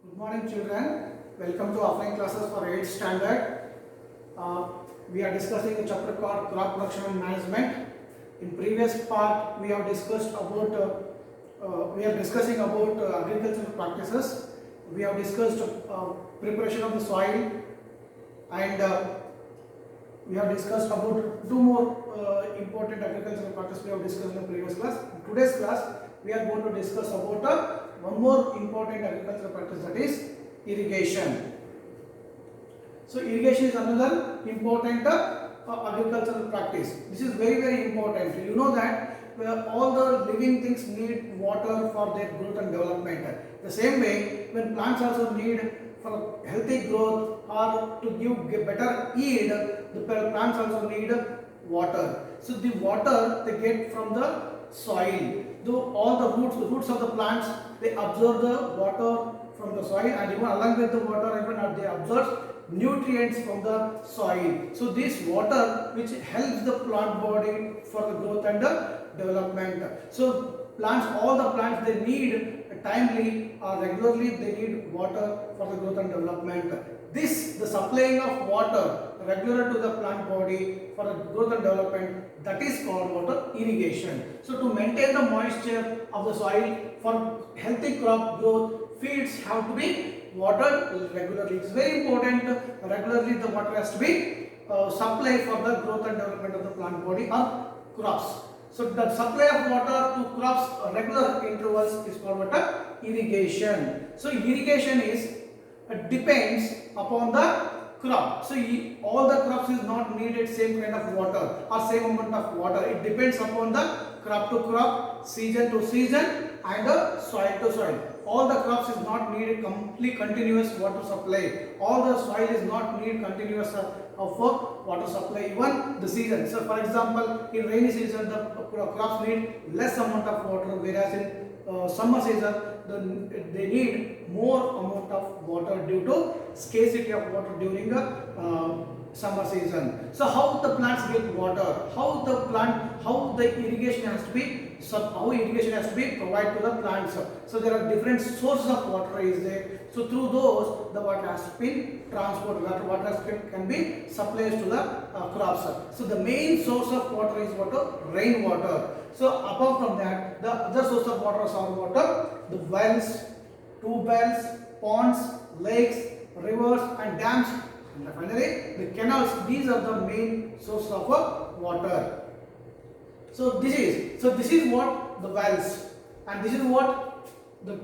Good morning, children. Welcome to offline classes for 8th standard. We are discussing a chapter called crop production and management. In previous part, we have discussed about we are discussing about agricultural practices. We have discussed preparation of the soil, and we have discussed about two more important agricultural practices we have discussed in the previous class. In today's class, we are going to discuss about one more important agricultural practice, that is irrigation. So irrigation is another important agricultural practice. This is very important. You know that all the living things need water for their growth and development. The same way, when plants also need for healthy growth or to give better yield, the plants also need water. So the water they get from the soil. Though all the roots of the plants, they absorb the water from the soil, and even along with the water, even they absorb nutrients from the soil. So this water which helps the plant body for the growth and the development. So all the plants they need timely or regularly they need water for the growth and development. The supplying of water regular to the plant body for the growth and development, that is called water irrigation. So to maintain the moisture of the soil for healthy crop growth, fields have to be watered regularly. It is very important. Regularly the water has to be supplied for the growth and development of the plant body or crops. So the supply of water to crops regular intervals is called water irrigation. So irrigation is depends upon the crop. So all the crops is not needed same kind of water or same amount of water. It depends upon the crop to crop, season to season, and soil to soil. All the crops is not needed complete continuous water supply. All the soil is not need continuous of water supply. Even the season. So for example, in rainy season the crops need less amount of water, whereas in summer season they need more amount of water due to scarcity of water during the summer season. So how the plants get water, how the irrigation has to be provided to the plants. So there are different sources of water is there. So through those the water has to be transported. Water can be supplied to the crops. So the main source of water is rainwater. So apart from that, the other source of water are water, the wells, tube wells, ponds, lakes, rivers and dams, and finally the canals. These are the main source of water. So this is what the wells, and this is what the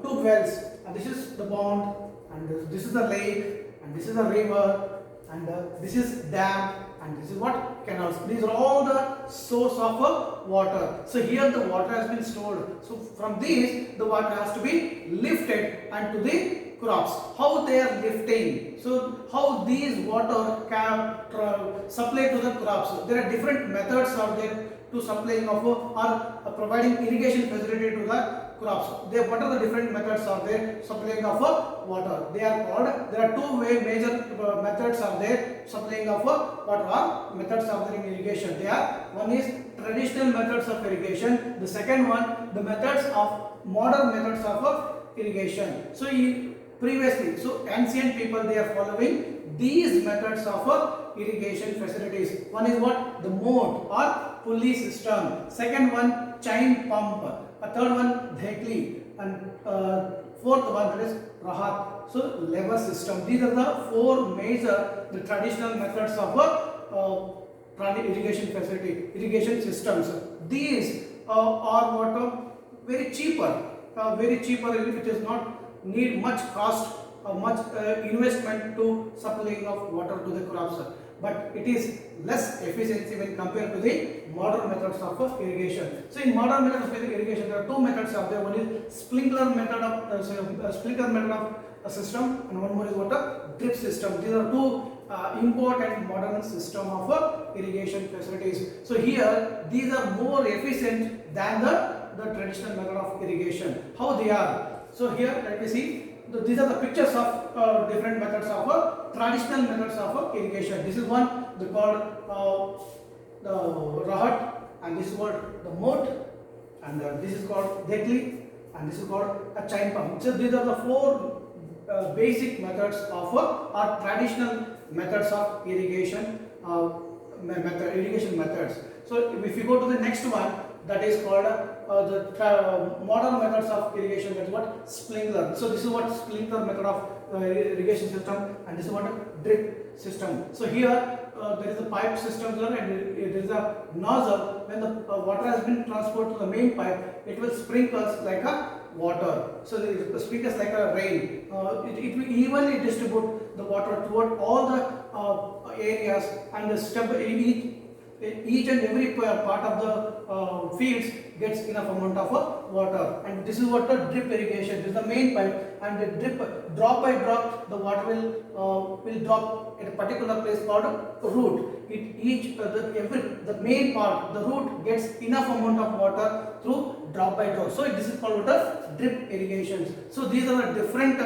tube wells, and this is the pond, and this is the lake, and this is the river, and this is dam, and this is what canals. These are all the source of water. So here the water has been stored. So from these the water has to be lifted and to the crops. How they are lifting? So how these water can supply to the crops? There are different methods are there to supplying of or providing irrigation facility to the crops. What are the different methods are there supplying of water? They are called. There are two major methods are there supplying of water. Or methods are there in irrigation. They are, one is traditional methods of irrigation. The second one, the methods of modern methods of irrigation. So previously, so ancient people they are following these methods of irrigation facilities. One is what? The moat or pulley system. Second one, chain pump. A third one, dhekli, and fourth one, that is rahat. So lever system. These are the four major the traditional methods of irrigation facility, irrigation systems. These are what very cheaper, which is not need much cost or much investment to supplying of water to the crops, but it is less efficiency when compared to the modern methods of irrigation. So in modern methods of irrigation there are two methods of there. One is sprinkler method of a system, and one more is what? Drip system. These are two important modern system of irrigation facilities. So here these are more efficient than the traditional method of irrigation. How they are? So here let me see. These are the pictures of different methods of traditional methods of irrigation. This is one they called the rahat, and this is what the moat, and this is called dhekli, and this is called a chain pump. So these are the four basic methods of or traditional methods of irrigation irrigation methods. So if you go to the next one, that is called the modern methods of irrigation. That's what sprinkler. So this is what sprinkler method of irrigation system, and this is what a drip system. So here there is a pipe system there, and there is a nozzle. When the water has been transported to the main pipe, it will sprinkle like a water. So the sprinkles like a rain. It will evenly distribute the water toward all the areas, and the step each and every part of the fields gets enough amount of water. And this is what the drip irrigation. This is the main pipe, and the drip drop by drop the water will drop at a particular place called root. The main part, the root gets enough amount of water through drop by drop. So this is called the drip irrigation. So these are the different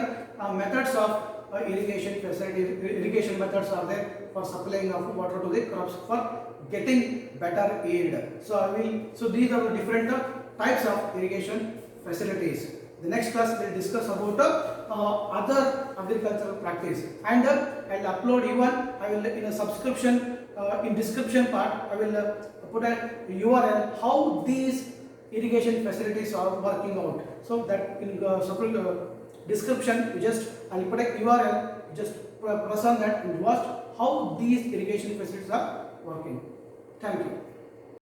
methods of irrigation facilities. Irrigation methods are there for supplying of water to the crops for getting better yield. So these are the different types of irrigation facilities. The next class will discuss about other agricultural practice, and I'll upload even. I will in a subscription in description part I will put a URL how these irrigation facilities are working out. So that in description you just I'll put a URL. Just press on that and watch how these irrigation facilities are working. Thank you.